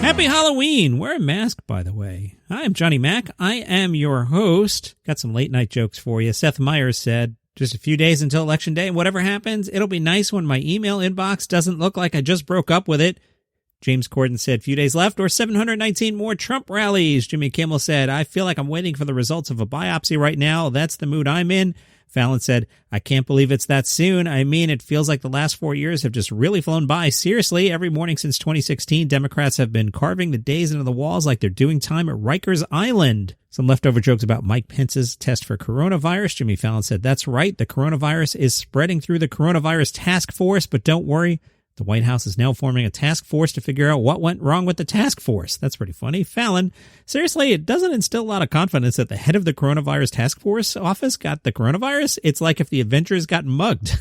Happy Halloween! Wear a mask, by the way. Hi, I'm Johnny Mac. I am your host. Got some late night jokes for you. Seth Meyers said, just a few days until Election Day, and whatever happens, it'll be nice when my email inbox doesn't look like I just broke up with it. James Corden said, few days left or 719 more Trump rallies. Jimmy Kimmel said, I feel like I'm waiting for the results of a biopsy right now. That's the mood I'm in. Fallon said, I can't believe it's that soon. I mean, it feels like the last 4 years have just really flown by. Seriously, every morning since 2016, Democrats have been carving the days into the walls like they're doing time at Rikers Island. Some leftover jokes about Mike Pence's test for coronavirus. Jimmy Fallon said, that's right. The coronavirus is spreading through the coronavirus task force, but don't worry. The White House is now forming a task force to figure out what went wrong with the task force. That's pretty funny. Fallon, seriously, it doesn't instill a lot of confidence that the head of the coronavirus task force office got the coronavirus. It's like if the Avengers got mugged.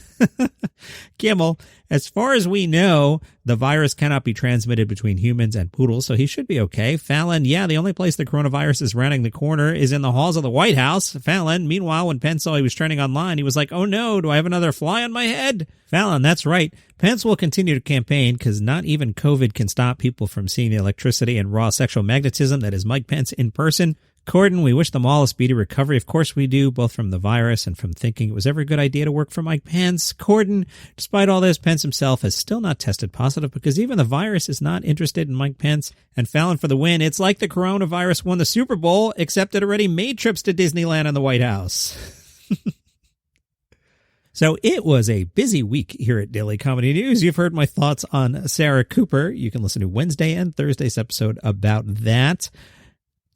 Kimmel, as far as we know, the virus cannot be transmitted between humans and poodles, so he should be okay. Fallon, yeah, the only place the coronavirus is rounding the corner is in the halls of the White House. Fallon, meanwhile, when Pence saw he was trending online, he was like, oh no, do I have another fly on my head? Fallon, that's right. Pence will continue to campaign because not even COVID can stop people from seeing the electricity and raw sexual magnetism that is Mike Pence in person. Corden, we wish them all a speedy recovery. Of course we do, both from the virus and from thinking it was ever a good idea to work for Mike Pence. Corden, despite all this, Pence himself has still not tested positive because even the virus is not interested in Mike Pence. And Fallon for the win. It's like the coronavirus won the Super Bowl, except it already made trips to Disneyland and the White House. So it was a busy week here at Daily Comedy News. You've heard my thoughts on Sarah Cooper. You can listen to Wednesday and Thursday's episode about that.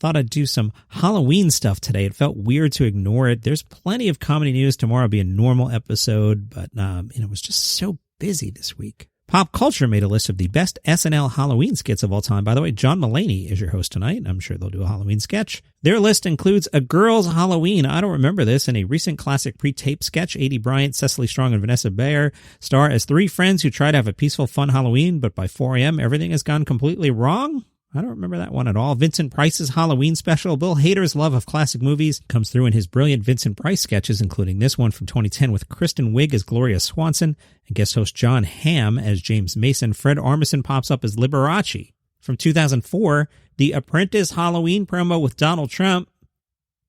Thought I'd do some Halloween stuff today. It felt weird to ignore it. There's plenty of comedy news. Tomorrow will be a normal episode, but it was just so busy this week. Pop Culture made a list of the best SNL Halloween skits of all time. By the way, John Mulaney is your host tonight. I'm sure they'll do a Halloween sketch. Their list includes A Girl's Halloween. I don't remember this. In a recent classic pre-tape sketch, A.D. Bryant, Cecily Strong, and Vanessa Bayer star as three friends who try to have a peaceful, fun Halloween, but by 4 a.m., everything has gone completely wrong. I don't remember that one at all. Vincent Price's Halloween special. Bill Hader's love of classic movies comes through in his brilliant Vincent Price sketches, including this one from 2010 with Kristen Wiig as Gloria Swanson and guest host John Hamm as James Mason. Fred Armisen pops up as Liberace. From 2004, the Apprentice Halloween promo with Donald Trump.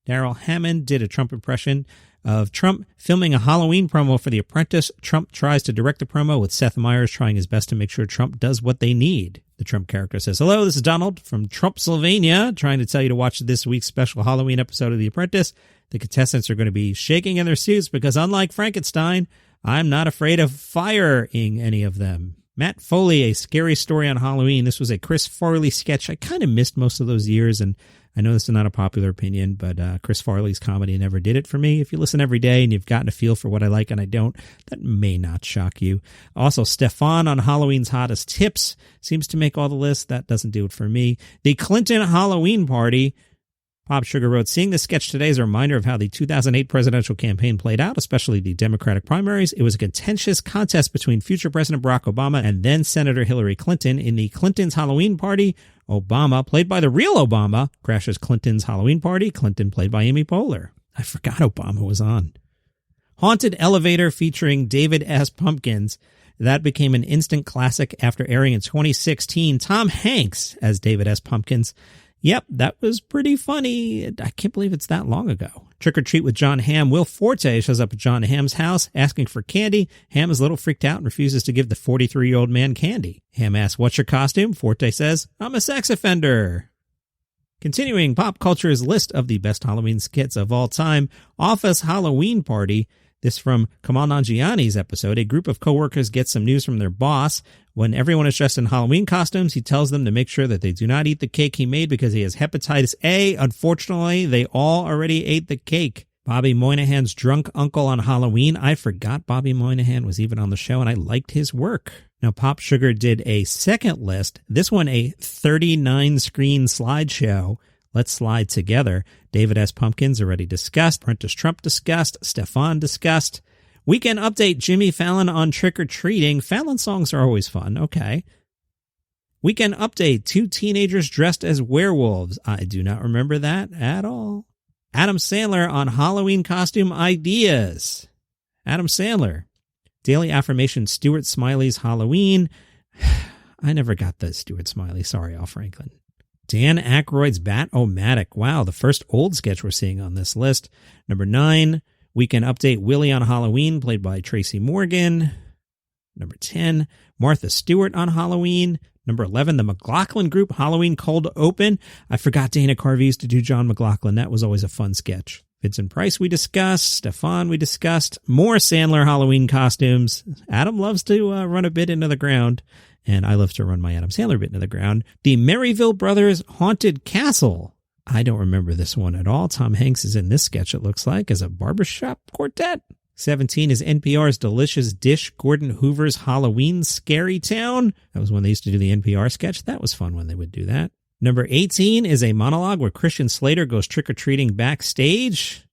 Daryl Hammond did a Trump impression of Trump filming a Halloween promo for The Apprentice. Trump tries to direct the promo with Seth Meyers trying his best to make sure Trump does what they need. The Trump character says, hello, this is Donald from Trumpsylvania, trying to tell you to watch this week's special Halloween episode of The Apprentice. The contestants are going to be shaking in their suits because unlike Frankenstein, I'm not afraid of firing any of them. Matt Foley, A Scary Story on Halloween. This was a Chris Farley sketch. I kind of missed most of those years, and I know this is not a popular opinion, but Chris Farley's comedy never did it for me. If you listen every day and you've gotten a feel for what I like and I don't, that may not shock you. Also, Stefan on Halloween's Hottest Tips seems to make all the lists. That doesn't do it for me. The Clinton Halloween Party. Bob Sugar wrote, seeing this sketch today is a reminder of how the 2008 presidential campaign played out, especially the Democratic primaries. It was a contentious contest between future President Barack Obama and then Senator Hillary Clinton. In the Clinton's Halloween Party, Obama, played by the real Obama, crashes Clinton's Halloween Party. Clinton, played by Amy Poehler. I forgot Obama was on. Haunted Elevator featuring David S. Pumpkins. That became an instant classic after airing in 2016. Tom Hanks as David S. Pumpkins. Yep, that was pretty funny. I can't believe it's that long ago. Trick or Treat with John Hamm. Will Forte shows up at John Hamm's house asking for candy. Hamm is a little freaked out and refuses to give the 43-year-old man candy. Hamm asks, what's your costume? Forte says, I'm a sex offender. Continuing Pop Culture's list of the best Halloween skits of all time, Office Halloween Party. This from Kamal Nanjiani's episode. A group of coworkers get some news from their boss. When everyone is dressed in Halloween costumes, he tells them to make sure that they do not eat the cake he made because he has hepatitis A. Unfortunately, they all already ate the cake. Bobby Moynihan's drunk uncle on Halloween. I forgot Bobby Moynihan was even on the show, and I liked his work. Now, Pop Sugar did a second list. This one, a 39-screen slideshow. Let's slide together. David S. Pumpkins already discussed. Apprentice Trump discussed. Stefan discussed. Weekend update, Jimmy Fallon on trick-or-treating. Fallon songs are always fun. Okay. Weekend update, 2 teenagers dressed as werewolves. I do not remember that at all. Adam Sandler on Halloween costume ideas. Adam Sandler. Daily affirmation, Stuart Smiley's Halloween. I never got the Stuart Smiley. Sorry, Al Franklin. Dan Aykroyd's Bat-O-Matic. Wow, the first old sketch we're seeing on this list. Number 9, Weekend Update, Willie on Halloween, played by Tracy Morgan. Number 10, Martha Stewart on Halloween. Number 11, the McLaughlin Group, Halloween Cold Open. I forgot Dana Carvey used to do John McLaughlin. That was always a fun sketch. Vincent Price we discussed. Stefan we discussed. More Sandler Halloween costumes. Adam loves to run a bit into the ground, and I love to run my Adam Sandler bit into the ground. The Maryville Brothers Haunted Castle. I don't remember this one at all. Tom Hanks is in this sketch, it looks like, as a barbershop quartet. 17 is NPR's Delicious Dish, Gordon Hoover's Halloween Scary Town. That was when they used to do the NPR sketch. That was fun when they would do that. Number 18 is a monologue where Christian Slater goes trick-or-treating backstage.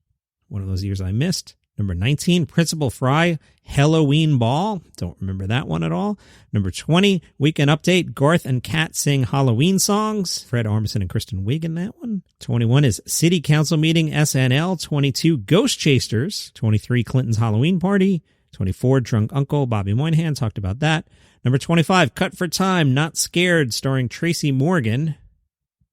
One of those years I missed. Number 19, Principal Fry, Halloween Ball. Don't remember that one at all. Number 20, Weekend Update, Garth and Kat sing Halloween songs. Fred Armisen and Kristen Wiig in that one. 21 is City Council Meeting, SNL. 22, Ghost Chasers. 23, Clinton's Halloween Party. 24, Drunk Uncle, Bobby Moynihan. Talked about that. Number 25, Cut for Time, Not Scared, starring Tracy Morgan.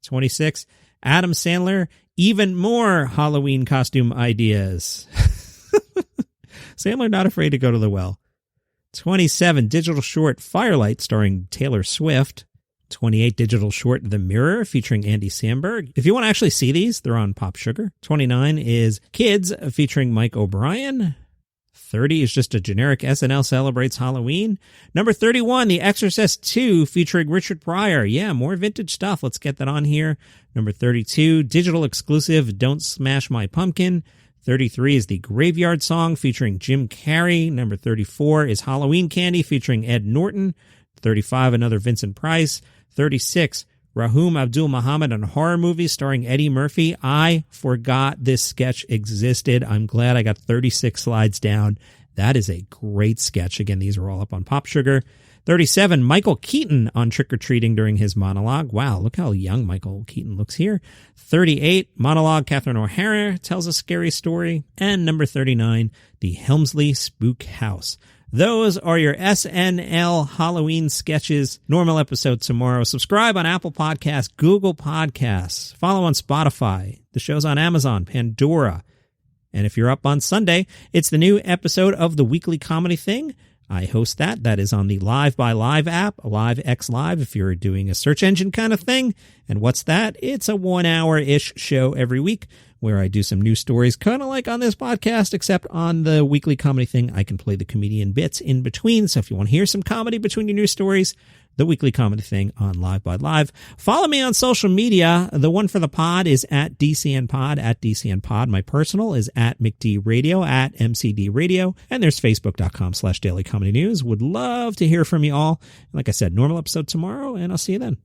26, Adam Sandler, Even More Halloween Costume Ideas. Sandler not afraid to go to the well. 27, digital short Firelight starring Taylor Swift. 28, digital short The Mirror featuring Andy Samberg. If you want to actually see these, they're on Pop Sugar. 29 is Kids featuring Mike O'Brien. 30 is just a generic SNL celebrates Halloween. Number 31, The Exorcist II featuring Richard Pryor. Yeah, more vintage stuff. Let's get that on here. Number 32, digital exclusive Don't Smash My Pumpkin. 33 is The Graveyard Song featuring Jim Carrey. Number 34 is Halloween Candy featuring Ed Norton. 35, another Vincent Price. 36, Rahum Abdul Muhammad on horror movies starring Eddie Murphy. I forgot this sketch existed. I'm glad I got 36 slides down. That is a great sketch. Again, these are all up on Pop Sugar. 37, Michael Keaton on trick-or-treating during his monologue. Wow, look how young Michael Keaton looks here. 38, monologue, Catherine O'Hara tells a scary story. And number 39, The Helmsley Spook House. Those are your SNL Halloween sketches. Normal episode tomorrow. Subscribe on Apple Podcasts, Google Podcasts. Follow on Spotify. The show's on Amazon, Pandora. And if you're up on Sunday, it's the new episode of The Weekly Comedy Thing. I host that. That is on the Live by Live app, Live X Live, if you're doing a search engine kind of thing. And what's that? It's a 1 hour-ish show every week where I do some news stories, kind of like on this podcast, except on the Weekly Comedy Thing, I can play the comedian bits in between. So if you want to hear some comedy between your news stories, the Weekly Comedy Thing on Live by Live. Follow me on social media. The one for the pod is at DCNPod, at DCNPod. My personal is at McDRadio, at MCDRadio. And there's Facebook.com/Daily Comedy News. Would love to hear from you all. Like I said, normal episode tomorrow, and I'll see you then.